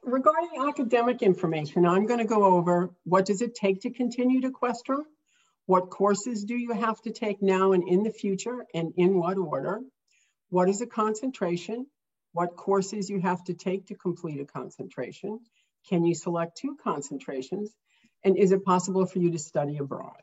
Regarding academic information, I'm going to go over what does it take to continue to Questrom, what courses do you have to take now and in the future, and in what order, what is a concentration, what courses you have to take to complete a concentration, can you select 2 concentrations, and is it possible for you to study abroad?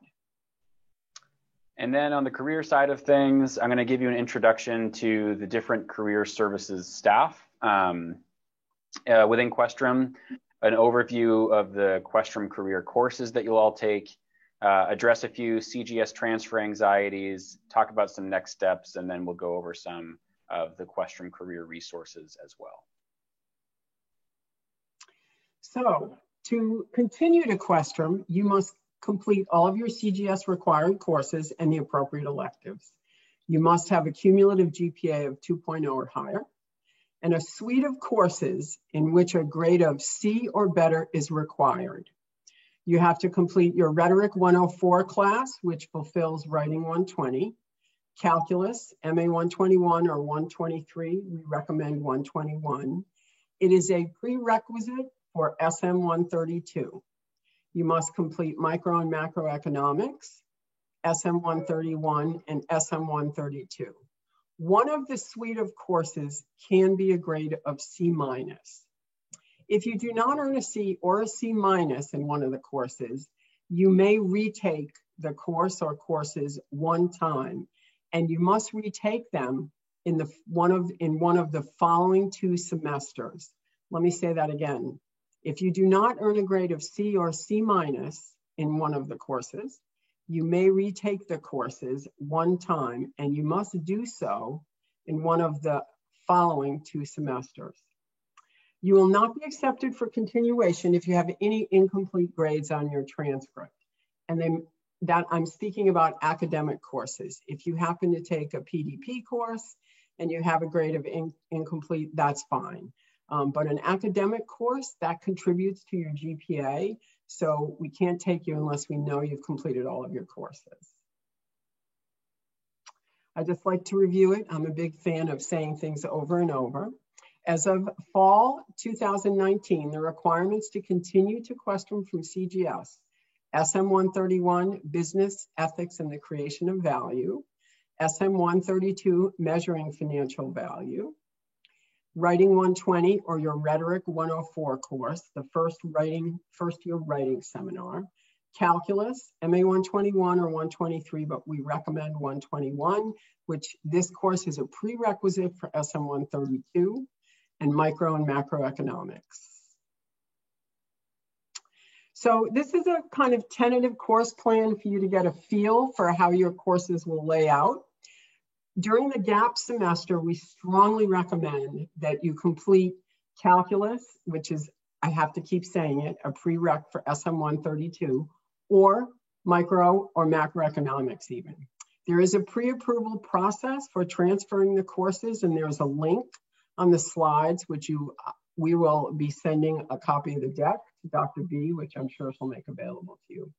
And then on the career side of things, I'm going to give you an introduction to the different career services staff within Questrom, an overview of the Questrom career courses that you'll all take, address a few CGS transfer anxieties, talk about some next steps, and then we'll go over some of the Questrom career resources as well. So to continue to Questrom, you must complete all of your CGS required courses and the appropriate electives. You must have a cumulative GPA of 2.0 or higher, and a suite of courses in which a grade of C or better is required. You have to complete your Rhetoric 104 class, which fulfills Writing 120, Calculus, MA 121 or 123, we recommend 121. It is a prerequisite for SM 132. You must complete Micro and Macroeconomics, SM 131 and SM 132. One of the suite of courses can be a grade of C-. If you do not earn a C or a C- in one of the courses, you may retake the course or courses one time, and you must retake them in one of the following 2 semesters. Let me say that again. If you do not earn a grade of C or C- in one of the courses, you may retake the courses one time, and you must do so in one of the following 2 semesters. You will not be accepted for continuation if you have any incomplete grades on your transcript. And then that I'm speaking about academic courses. If you happen to take a PDP course and you have a grade of incomplete, that's fine. But an academic course, that contributes to your GPA, so we can't take you unless we know you've completed all of your courses. I just like to review it. I'm a big fan of saying things over and over. As of fall 2019, the requirements to continue to Questrom from CGS, SM 131, Business, Ethics, and the Creation of Value, SM 132, Measuring Financial Value, Writing 120 or your Rhetoric 104 course, the first year writing seminar, Calculus, MA 121 or 123, but we recommend 121, which this course is a prerequisite for SM 132, and Micro and Macroeconomics. So this is a kind of tentative course plan for you to get a feel for how your courses will lay out. During the gap semester, we strongly recommend that you complete Calculus, which is, I have to keep saying it, a prereq for SM 132, or Micro or Macroeconomics even. There is a pre-approval process for transferring the courses, and there's a link on the slides, which we will be sending a copy of the deck to Dr. B, which I'm sure she'll make available to you.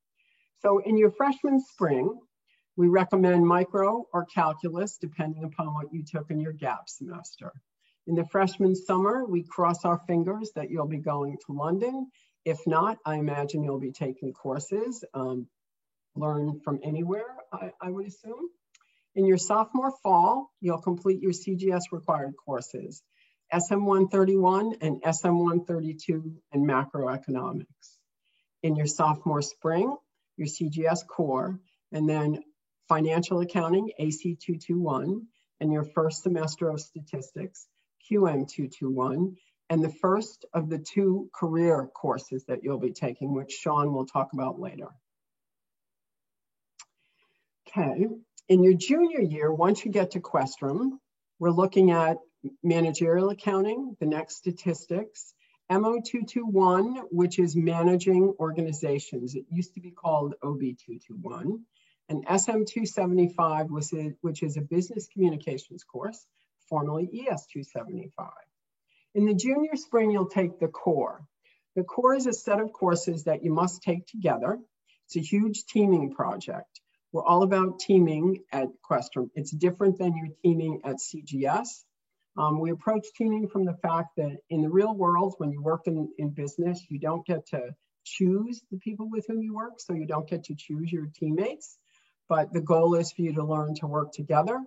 So in your freshman spring, we recommend Micro or Calculus, depending upon what you took in your gap semester. In the freshman summer, we cross our fingers that you'll be going to London. If not, I imagine you'll be taking courses, learn from anywhere, I would assume. In your sophomore fall, you'll complete your CGS required courses, SM 131 and SM 132 and Macroeconomics. In your sophomore spring, your CGS core, and then Financial Accounting, AC 221, and your first semester of Statistics, QM 221, and the first of the 2 career courses that you'll be taking, which Sean will talk about later. Okay, in your junior year, once you get to Questrom, we're looking at Managerial Accounting, the next Statistics, MO 221, which is Managing Organizations. It used to be called OB 221. And SM 275, which is a Business Communications course, formerly ES 275. In the junior spring, you'll take the core. The core is a set of courses that you must take together. It's a huge teaming project. We're all about teaming at Questrom. It's different than your teaming at CGS. We approach teaming from the fact that in the real world, when you work in business, you don't get to choose the people with whom you work, so you don't get to choose your teammates. But the goal is for you to learn to work together,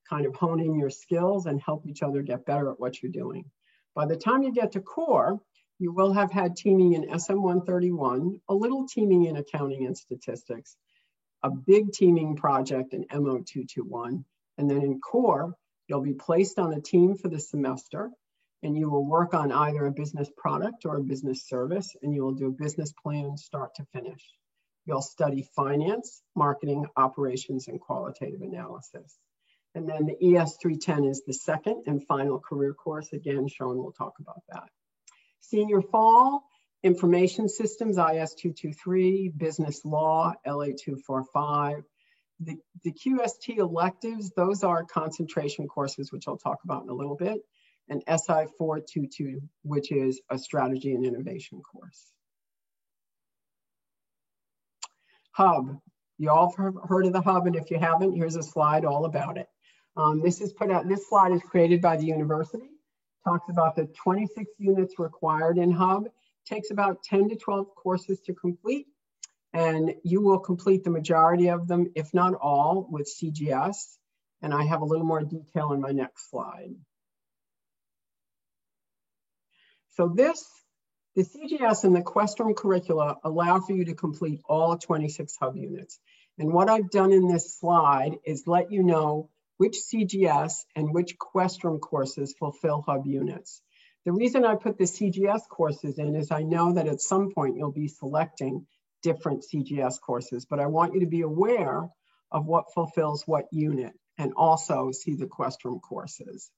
kind of hone in your skills and help each other get better at what you're doing. By the time you get to core, you will have had teaming in SM131, a little teaming in accounting and statistics, a big teaming project in MO221, and then in core, you'll be placed on a team for the semester, and you will work on either a business product or a business service, and you will do a business plan start to finish. You'll study finance, marketing, operations, and qualitative analysis. And then the ES310 is the second and final career course. Again, Sean will talk about that. Senior fall, information systems, IS223, business law, LA245. The QST electives, those are concentration courses, which I'll talk about in a little bit, and SI422, which is a strategy and innovation course. Hub, you all have heard of the Hub, and if you haven't, here's a slide all about it. This slide is created by the university, talks about the 26 units required in Hub, takes about 10 to 12 courses to complete, and you will complete the majority of them, if not all, with CGS, and I have a little more detail in my next slide. So the CGS and the Questrom curricula allow for you to complete all 26 Hub units. And what I've done in this slide is let you know which CGS and which Questrom courses fulfill Hub units. The reason I put the CGS courses in is I know that at some point you'll be selecting different CGS courses, but I want you to be aware of what fulfills what unit and also see the Questrom courses.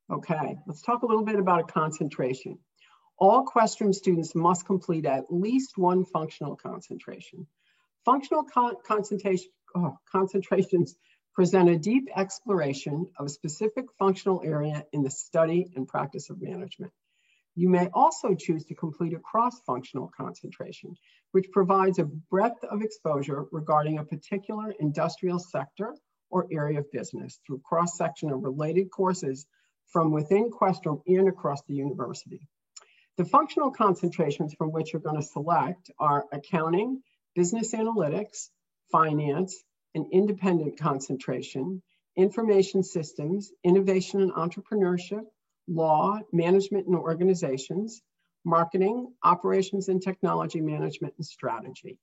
Okay, let's talk a little bit about a concentration. All Questrom students must complete at least one functional concentration. Functional concentrations present a deep exploration of a specific functional area in the study and practice of management. You may also choose to complete a cross-functional concentration, which provides a breadth of exposure regarding a particular industrial sector or area of business through cross-section of related courses from within Questrom and across the university. The functional concentrations from which you're going to select are accounting, business analytics, finance, an independent concentration, information systems, innovation and entrepreneurship, law, management and organizations, marketing, operations and technology management, and strategy.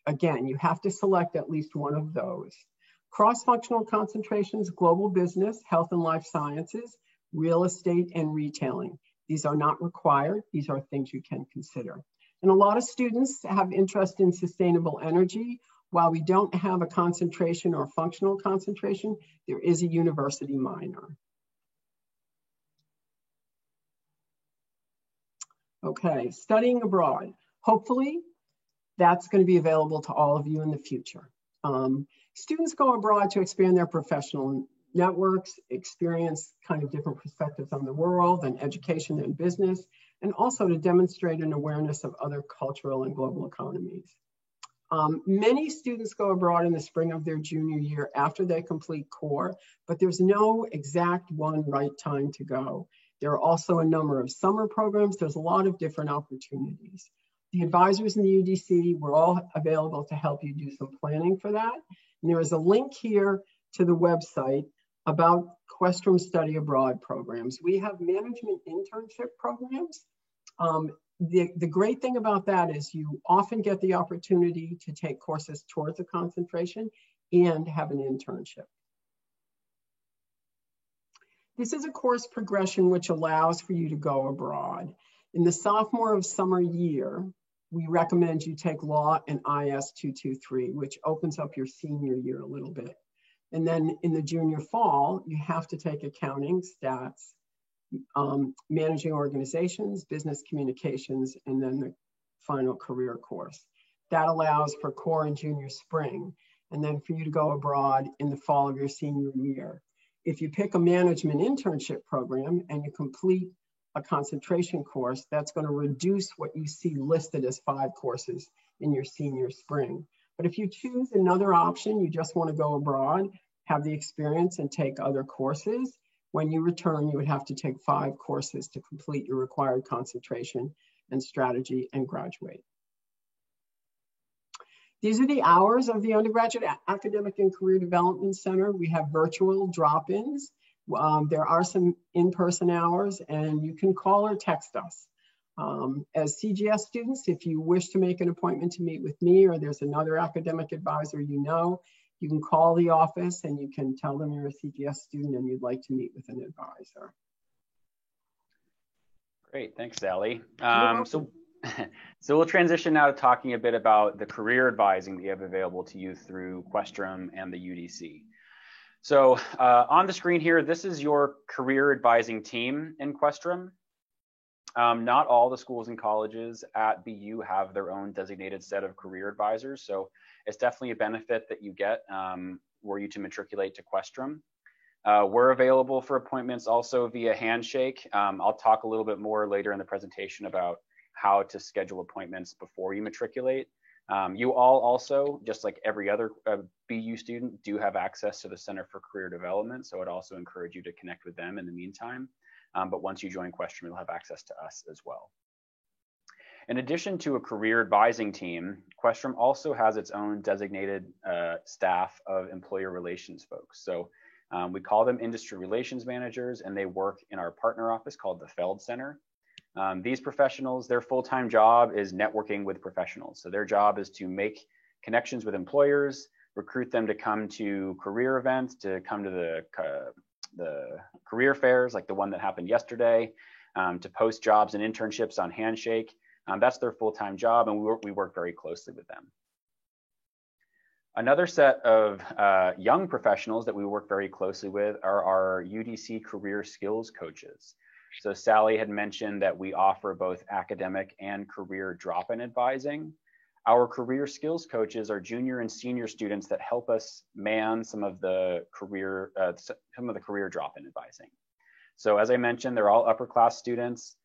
Again, you have to select at least one of those. Cross-functional concentrations, global business, health and life sciences, real estate, and retailing. These are not required. These are things you can consider. And a lot of students have interest in sustainable energy. While we don't have a concentration or functional concentration, there is a university minor. Okay, studying abroad. Hopefully, that's going to be available to all of you in the future. Students go abroad to expand their professional networks, experience kind of different perspectives on the world and education and business, and also to demonstrate an awareness of other cultural and global economies. Many students go abroad in the spring of their junior year after they complete core, but there's no exact one right time to go. There are also a number of summer programs. There's a lot of different opportunities. The advisors in the UDC, we're all available to help you do some planning for that. And there is a link here to the website about Questrom Study Abroad programs. We have management internship programs. The great thing about that is you often get the opportunity to take courses towards a concentration and have an internship. This is a course progression which allows for you to go abroad. In the sophomore of summer year, we recommend you take law and IS223, which opens up your senior year a little bit. And then in the junior fall, you have to take accounting, stats, managing organizations, business communications, and then the final career course. That allows for core and junior spring, and then for you to go abroad in the fall of your senior year. If you pick a management internship program and you complete a concentration course, that's going to reduce what you see listed as 5 courses in your senior spring. But if you choose another option, you just want to go abroad, have the experience and take other courses. When you return, you would have to take 5 courses to complete your required concentration and strategy and graduate. These are the hours of the Undergraduate Academic and Career Development Center. We have virtual drop-ins. There are some in-person hours, and you can call or text us. As CGS students, if you wish to make an appointment to meet with me or there's another academic advisor you know, you can call the office and you can tell them you're a CGS student and you'd like to meet with an advisor. Great, thanks, Sally. So we'll transition now to talking a bit about the career advising that you have available to you through Questrom and the UDC. So on the screen here, this is your career advising team in Questrom. Not all the schools and colleges at BU have their own designated set of career advisors. So it's definitely a benefit that you get were you to matriculate to Questrom. We're available for appointments also via Handshake. I'll talk a little bit more later in the presentation about how to schedule appointments before you matriculate. You all also, just like every other BU student, do have access to the Center for Career Development. So I'd also encourage you to connect with them in the meantime. But once you join Questrom, you'll have access to us as well. In addition to a career advising team, Questrom also has its own designated staff of employer relations folks. So we call them industry relations managers, and they work in our partner office called the Feld Center. These professionals, their full-time job is networking with professionals. So their job is to make connections with employers, recruit them to come to career events, to come to the career fairs like the one that happened yesterday, to post jobs and internships on Handshake. That's their full-time job, and we work very closely with them. Another set of young professionals that we work very closely with are our UDC career skills coaches. So Sally had mentioned that we offer both academic and career drop-in advising. Our career skills coaches are junior and senior students that help us man some of the career drop-in advising. So as I mentioned, they're all upper class students.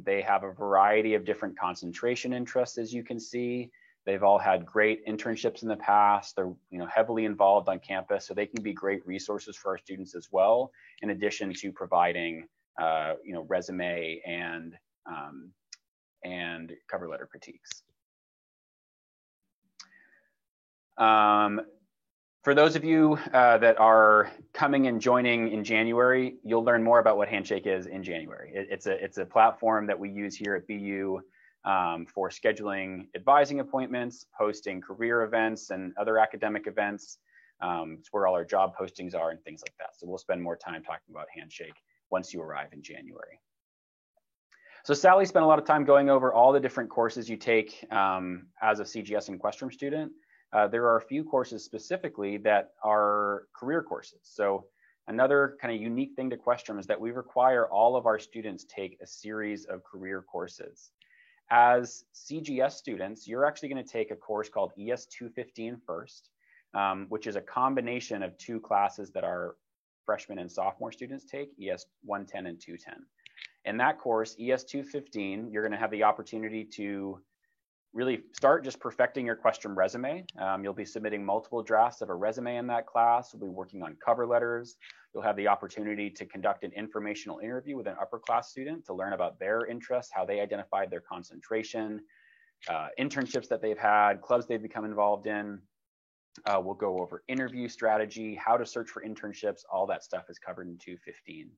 They have a variety of different concentration interests, as you can see. They've all had great internships in the past. They're heavily involved on campus, so they can be great resources for our students as well, in addition to providing resume and cover letter critiques. For those of you that are coming and joining in January, you'll learn more about what Handshake is in January. It's a platform that we use here at BU for scheduling advising appointments, posting career events and other academic events. It's where all our job postings are and things like that. So we'll spend more time talking about Handshake once you arrive in January. So Sally spent a lot of time going over all the different courses you take as a CGS and Questrom student. There are a few courses specifically that are career courses. So another kind of unique thing to Questrom is that we require all of our students take a series of career courses. As CGS students, you're actually going to take a course called ES 215 first, which is a combination of 2 classes that our freshmen and sophomore students take, ES 110 and 210. In that course, ES 215, you're going to have the opportunity to really start just perfecting your Questrom resume. You'll be submitting multiple drafts of a resume in that class. We'll be working on cover letters. You'll have the opportunity to conduct an informational interview with an upper class student to learn about their interests, how they identified their concentration, internships that they've had, clubs they've become involved in. We'll go over interview strategy, how to search for internships. All that stuff is covered in 215.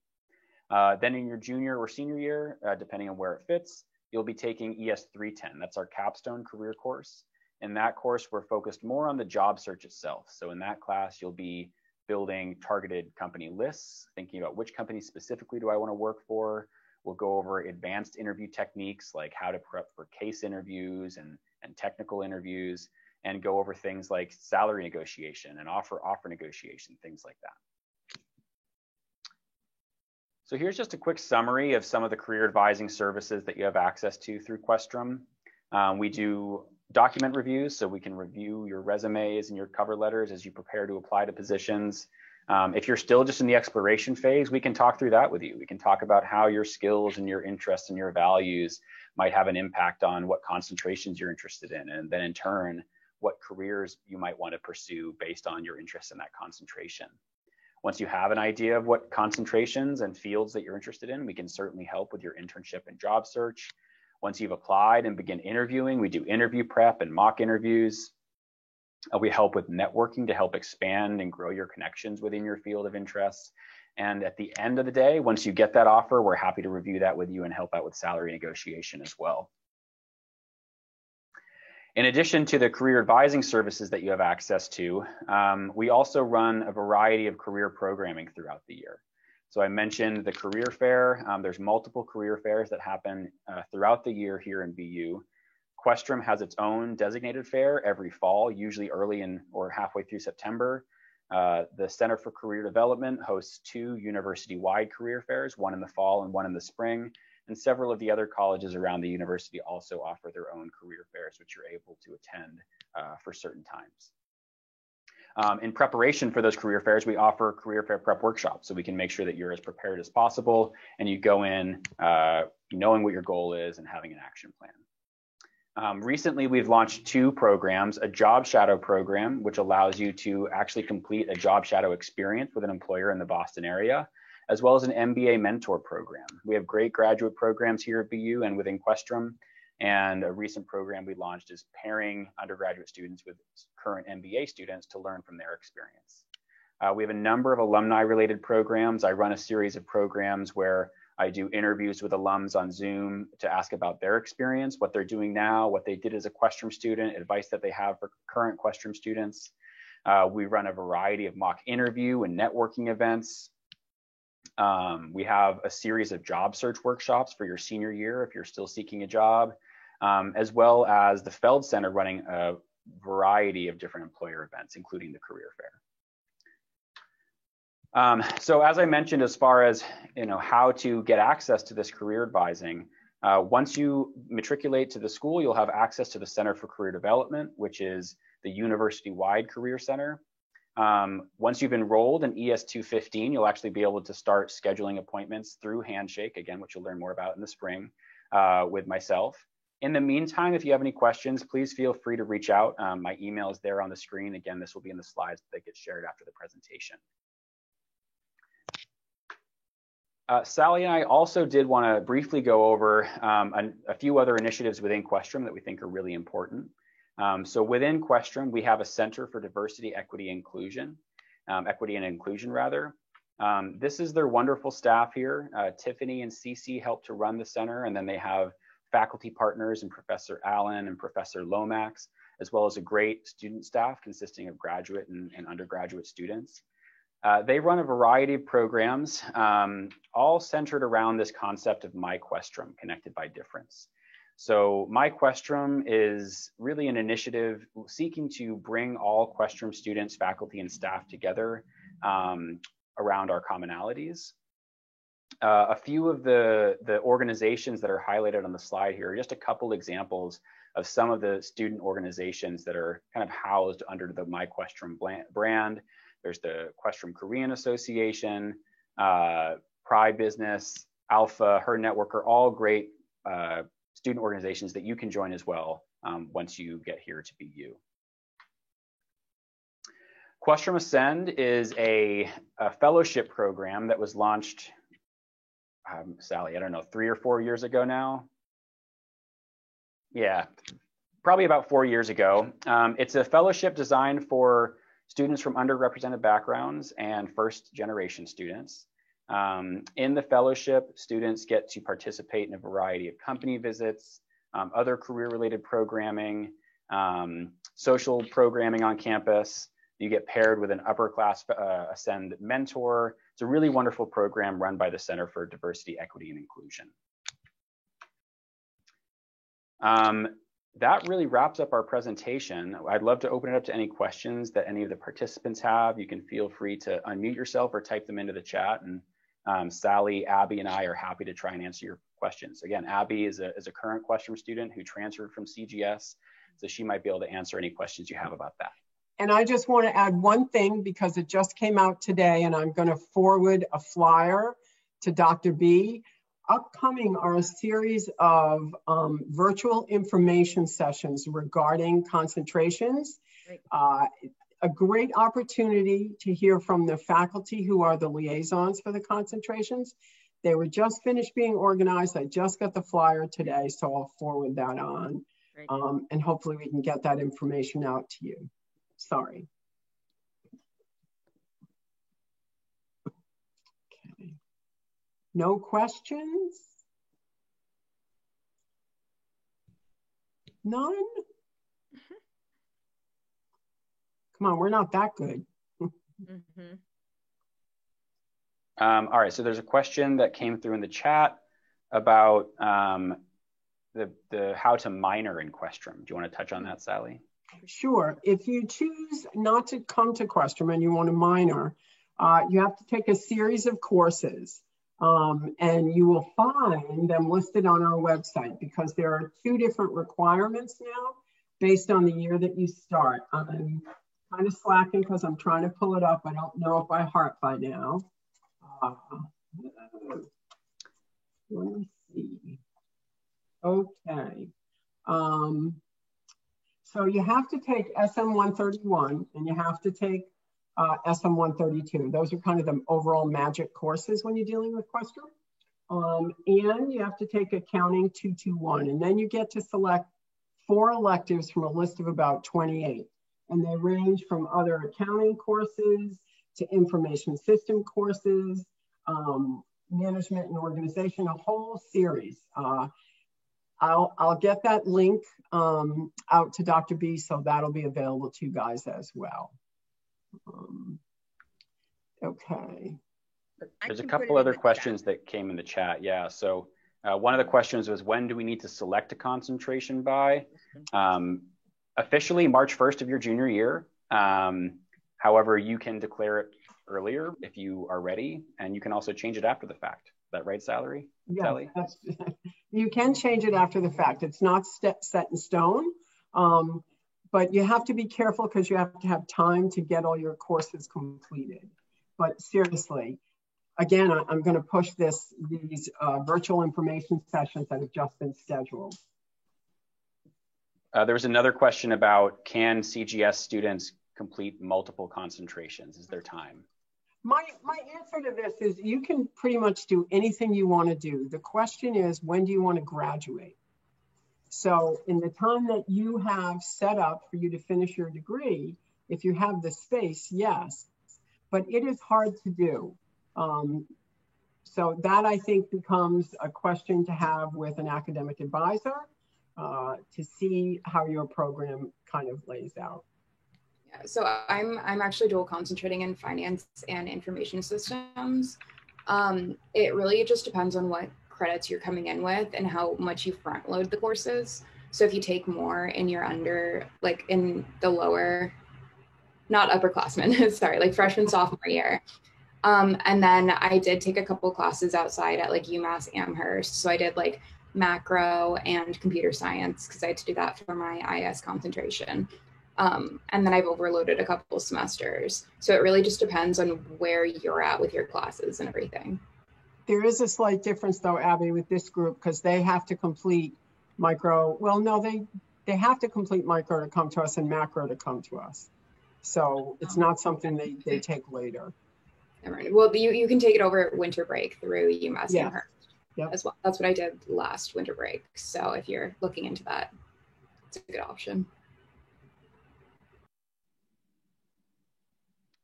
Then in your junior or senior year, depending on where it fits, you'll be taking ES 310. That's our capstone career course. In that course, we're focused more on the job search itself. So in that class, you'll be building targeted company lists, thinking about which company specifically do I want to work for. We'll go over advanced interview techniques like how to prep for case interviews and technical interviews, and go over things like salary negotiation and offer negotiation, things like that. So here's just a quick summary of some of the career advising services that you have access to through Questrom. We do document reviews, so we can review your resumes and your cover letters as you prepare to apply to positions. If you're still just in the exploration phase, we can talk through that with you. We can talk about how your skills and your interests and your values might have an impact on what concentrations you're interested in. And then in turn, what careers you might want to pursue based on your interest in that concentration. Once you have an idea of what concentrations and fields that you're interested in, we can certainly help with your internship and job search. Once you've applied and begin interviewing, we do interview prep and mock interviews. We help with networking to help expand and grow your connections within your field of interest. And at the end of the day, once you get that offer, we're happy to review that with you and help out with salary negotiation as well. In addition to the career advising services that you have access to, we also run a variety of career programming throughout the year. So I mentioned the career fair. There's multiple career fairs that happen throughout the year here in BU. Questrom has its own designated fair every fall, usually early in or halfway through September. The Center for Career Development hosts 2 university-wide career fairs, one in the fall and one in the spring. And several of the other colleges around the university also offer their own career fairs, which you're able to attend for certain times. In preparation for those career fairs, we offer career fair prep workshops, so we can make sure that you're as prepared as possible and you go in knowing what your goal is and having an action plan. Recently, we've launched 2 programs, a job shadow program, which allows you to actually complete a job shadow experience with an employer in the Boston area, as well as an MBA mentor program. We have great graduate programs here at BU and within Questrom, and a recent program we launched is pairing undergraduate students with current MBA students to learn from their experience. We have a number of alumni-related programs. I run a series of programs where I do interviews with alums on Zoom to ask about their experience, what they're doing now, what they did as a Questrom student, advice that they have for current Questrom students. We run a variety of mock interview and networking events. We have a series of job search workshops for your senior year if you're still seeking a job, as well as the Feld Center running a variety of different employer events, including the career fair. So as I mentioned, as far as how to get access to this career advising, once you matriculate to the school, you'll have access to the Center for Career Development, which is the university-wide career center. Once you've enrolled in ES 215, you'll actually be able to start scheduling appointments through Handshake, again, which you'll learn more about in the spring with myself. In the meantime, if you have any questions, please feel free to reach out. My email is there on the screen. Again, this will be in the slides that get shared after the presentation. Sally and I also did want to briefly go over a few other initiatives within Questrom that we think are really important. So within Questrom, we have a Center for Diversity, Equity, and Inclusion. This is their wonderful staff here. Tiffany and Cece help to run the center, and then they have faculty partners and Professor Allen and Professor Lomax, as well as a great student staff consisting of graduate and undergraduate students. They run a variety of programs, all centered around this concept of My Questrom, connected by difference. So My Questrom is really an initiative seeking to bring all Questrom students, faculty, and staff together around our commonalities. A few of the organizations that are highlighted on the slide here are just a couple examples of some of the student organizations that are kind of housed under the My Questrom brand. There's the Questrom Korean Association, Pride Business, Alpha, Her Network are all great student organizations that you can join as well once you get here to BU. Questrom Ascend is a fellowship program that was launched, Sally, I don't know, 3 or 4 years ago now. Yeah, probably about 4 years ago. It's a fellowship designed for students from underrepresented backgrounds and first-generation students. In the fellowship, students get to participate in a variety of company visits, other career-related programming, social programming on campus. You get paired with an upper-class Ascend mentor. It's a really wonderful program run by the Center for Diversity, Equity, and Inclusion. That really wraps up our presentation. I'd love to open it up to any questions that any of the participants have. You can feel free to unmute yourself or type them into the chat, and Sally, Abby, and I are happy to try and answer your questions. Again, Abby is a current Questrom student who transferred from CGS, so she might be able to answer any questions you have about that. And I just want to add one thing because it just came out today, and I'm going to forward a flyer to Dr. B. upcoming are a series of virtual information sessions regarding concentrations. A great opportunity to hear from the faculty who are the liaisons for the concentrations. They were just finished being organized. I just got the flyer today, so I'll forward that on. And hopefully we can get that information out to you. Sorry. Okay. No questions? None? Come on, we're not that good. All right, so there's a question that came through in the chat about the how to minor in Questrom. Do you want to touch on that, Sally? Sure. If you choose not to come to Questrom and you want to minor, you have to take a series of courses, and you will find them listed on our website because there are 2 different requirements now based on the year that you start. I'm kind of slacking because I'm trying to pull it up. I don't know it by heart by now. Let me see. Okay. So you have to take SM 131 and you have to take SM 132. Those are kind of the overall magic courses when you're dealing with Questrom. And you have to take Accounting 221. And then you get to select 4 electives from a list of about 28. And they range from other accounting courses to information system courses, management and organization, a whole series. I'll get that link out to Dr. B, so that'll be available to you guys as well. Okay. There's a couple other questions that came in the chat. Yeah, so one of the questions was, when do we need to select a concentration by? Officially March 1st of your junior year. However, you can declare it earlier if you are ready, and you can also change it after the fact. Is that right, Sally? Yeah, you can change it after the fact. It's not set in stone, but you have to be careful because you have to have time to get all your courses completed. But seriously, again, I'm going to push these virtual information sessions that have just been scheduled. There was another question about, can CGS students complete multiple concentrations? Is there time? My answer to this is you can pretty much do anything you want to do. The question is, when do you want to graduate? So in the time that you have set up for you to finish your degree, if you have the space, yes, but it is hard to do. So that, I think, becomes a question to have with an academic advisor to see how your program kind of lays out. Yeah, so I'm actually dual concentrating in finance and information systems. It really just depends on what credits you're coming in with and how much you front load the courses. So if you take more and you're under, like in the lower, not upperclassmen, sorry, like freshman, sophomore year. And then I did take a couple classes outside at like UMass Amherst. So I did like macro and computer science because I had to do that for my IS concentration. And then I've overloaded a couple semesters. So it really just depends on where you're at with your classes and everything. There is a slight difference though, Abby, with this group, because they have to complete micro. Well, no, they have to complete micro to come to us and macro to come to us. So it's not something they take later. Well, you can take it over at winter break through UMass Amherst as well. That's what I did last winter break. So if you're looking into that, it's a good option.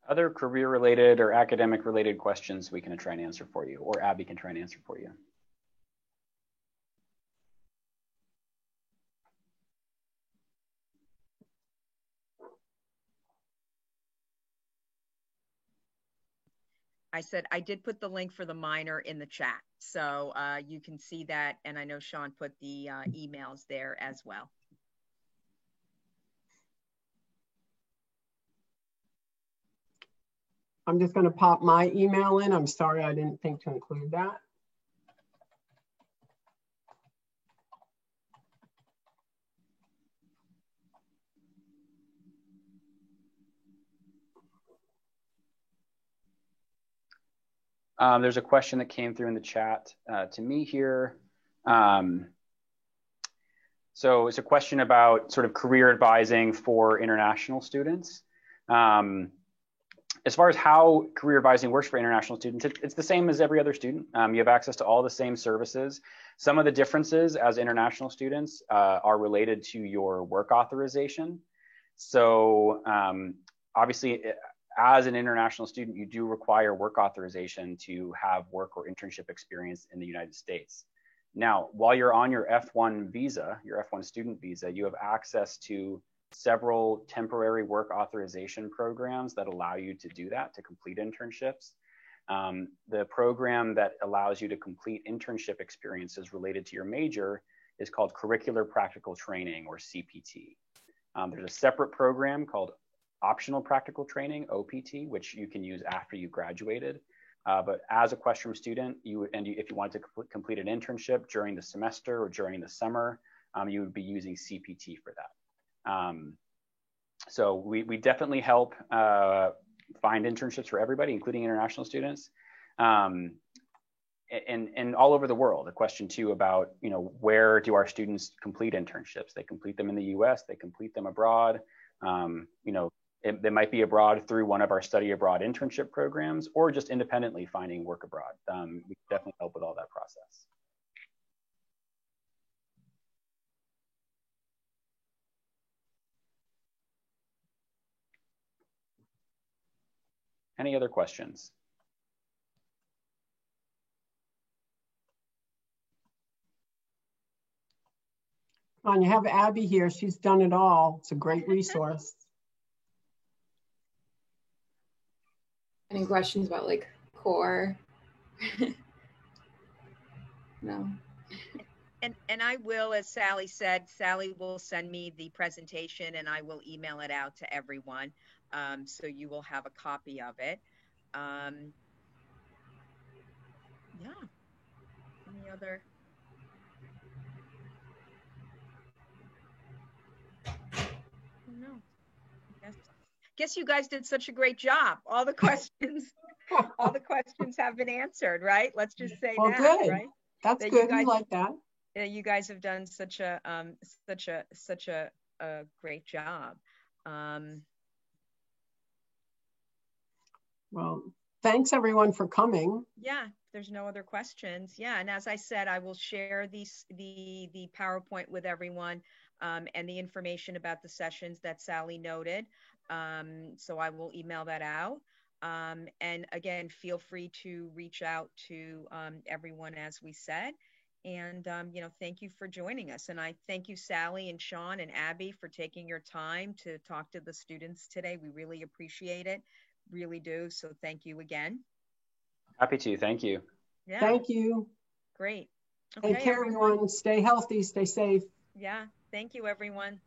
Other career-related or academic-related questions we can try and answer for you, or Abby can try and answer for you. I said I did put the link for the minor in the chat, so you can see that, and I know Sean put the emails there as well. I'm just going to pop my email in. I'm sorry, I didn't think to include that. There's a question that came through in the chat to me here. So it's a question about sort of career advising for international students. As far as how career advising works for international students, it's the same as every other student. You have access to all the same services. Some of the differences as international students are related to your work authorization. So obviously, as an international student, you do require work authorization to have work or internship experience in the United States. Now, while you're on your F1 visa, your F1 student visa, you have access to several temporary work authorization programs that allow you to do that, to complete internships. The program that allows you to complete internship experiences related to your major is called Curricular Practical Training, or CPT. There's a separate program called Optional Practical Training, OPT, which you can use after you graduated. But as a Questrom student, if you wanted to complete an internship during the semester or during the summer, you would be using CPT for that. So we definitely help find internships for everybody, including international students, and all over the world. A question too about, where do our students complete internships? They complete them in the U.S., they complete them abroad. They might be abroad through one of our study abroad internship programs, or just independently finding work abroad. We definitely help with all that process. Any other questions? And you have Abby here. She's done it all. It's a great resource. Any questions about like core? No. And I will, as Sally said, Sally will send me the presentation and I will email it out to everyone. So you will have a copy of it. Yeah. Any other? No. Guess you guys did such a great job. All the questions, all the questions have been answered, right? Let's just say that, good. Right? That's good. We like that. You guys have done such a great job. Well, thanks everyone for coming. Yeah, if there's no other questions. Yeah, and as I said, I will share the PowerPoint with everyone and the information about the sessions that Sally noted. So I will email that out. And again, feel free to reach out to everyone, as we said. And, thank you for joining us. And I thank you, Sally and Sean and Abby, for taking your time to talk to the students today. We really appreciate it. Really do. So thank you again. Happy to. Thank you. Yeah. Thank you. Great. Okay, take care, everyone. Stay healthy. Stay safe. Yeah. Thank you, everyone.